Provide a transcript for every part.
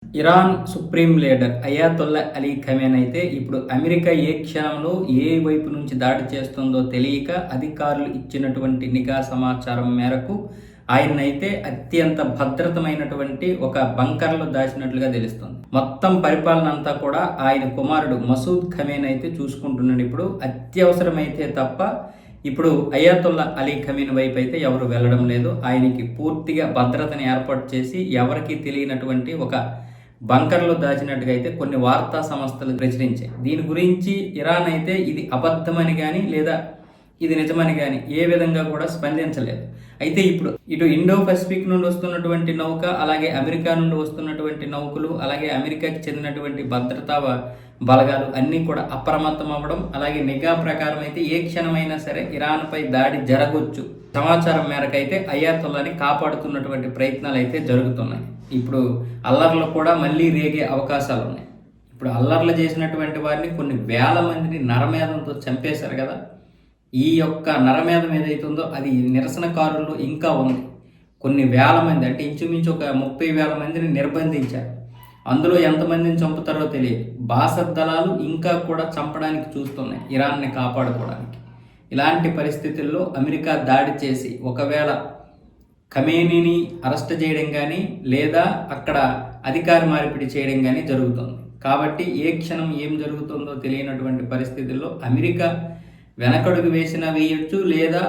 Iran supreme leader Ayatollah Ali Khamenei అయితే ఇప్పుడు America ఏ క్షణంలో ఏ వైపు నుంచి దాడి చేస్తుందో తెలియక అధికారులు ఇచ్చినటువంటి నిఘా సమాచారం మేరకు ఆయన్నైతే అత్యంత భద్రతమైనటువంటి ఒక బంకర్లో దాచినట్లుగా తెలుస్తుంది. మొత్తం పరిపాలన అంతా కూడా ఆయన కుమారుడు మసూద్ ఖమేనీ అయితే చూసుకుంటున్నాడు. ఇప్పుడు అత్యవసరమైతే తప్ప ఇప్పుడు అయాతొల్లా అలీ ఖమేనీ వైపు అయితే ఎవరు వెళ్ళడం లేదు. ఆయనకి పూర్తిగా భద్రతను ఏర్పాటు చేసి ఎవరికి తెలియనటువంటి ఒక బంకర్లో దాచినట్టుగా అయితే కొన్ని వార్తా సంస్థలు ప్రచురించాయి. దీని గురించి ఇరాన్ అయితే ఇది అబద్ధమని కానీ లేదా ఇది నిజమని కానీ ఏ విధంగా కూడా స్పందించలేదు. అయితే ఇప్పుడు ఇటు ఇండో పసిఫిక్ నుండి వస్తున్నటువంటి నౌక, అలాగే అమెరికా నుండి వస్తున్నటువంటి నౌకలు, అలాగే అమెరికాకి చెందినటువంటి భద్రతా బలగాలు అన్నీ కూడా అప్రమత్తం అవ్వడం, అలాగే నిఘా ప్రకారం అయితే ఏ క్షణమైనా సరే ఇరాన్పై దాడి జరగవచ్చు సమాచారం మేరకు అయితే అయాతొల్లాని కాపాడుతున్నటువంటి ప్రయత్నాలు అయితే జరుగుతున్నాయి. ఇప్పుడు అల్లర్లు కూడా మళ్ళీ రేగే అవకాశాలు ఉన్నాయి. ఇప్పుడు అల్లర్లు చేసినటువంటి వారిని కొన్ని వేల మందిని నరమేధంతో చంపేశారు కదా. ఈ యొక్క నరమేధం ఏదైతుందో అది నిరసనకారుల్లో ఇంకా ఉంది. కొన్ని వేల మంది అంటే ఇంచుమించు ఒక 30,000 మందిని నిర్బంధించారు. అందులో ఎంతమందిని చంపుతారో తెలియదు. బాసత్ దళాలు ఇంకా కూడా చంపడానికి చూస్తున్నాయి ఇరాన్ని కాపాడుకోవడానికి. ఇలాంటి పరిస్థితుల్లో అమెరికా దాడి చేసి ఒకవేళ ఖమేనీని అరెస్ట్ చేయడం కానీ లేదా అక్కడ అధికార మార్పిడి చేయడం కానీ జరుగుతుంది. కాబట్టి ఏ క్షణం ఏం జరుగుతుందో తెలియనటువంటి పరిస్థితుల్లో అమెరికా వెనకడుగు వేసినా వేయొచ్చు, లేదా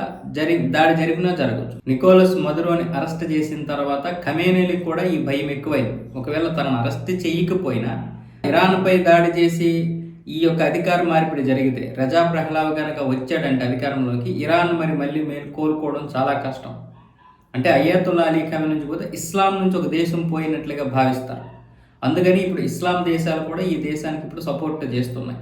దాడి జరిగినా జరగచ్చు. నికోలస్ మదురోని అరెస్ట్ చేసిన తర్వాత ఖమేనీకి కూడా ఈ భయం ఎక్కువైంది. ఒకవేళ తనను అరెస్ట్ చేయకపోయినా ఇరాన్పై దాడి చేసి ఈ యొక్క అధికార మార్పిడి జరిగితే, రజా పహ్లావి కనుక వచ్చాడంటే అధికారంలోకి, ఇరాన్ మళ్ళీ కోలుకోవడం చాలా కష్టం. అంటే అయాతొల్లా అలీ ఖమేనీ నుంచి పోతే ఇస్లాం నుంచి ఒక దేశం పోయినట్లుగా భావిస్తారు. అందుకని ఇప్పుడు ఇస్లాం దేశాలు కూడా ఈ దేశానికి ఇప్పుడు సపోర్ట్ చేస్తున్నాయి.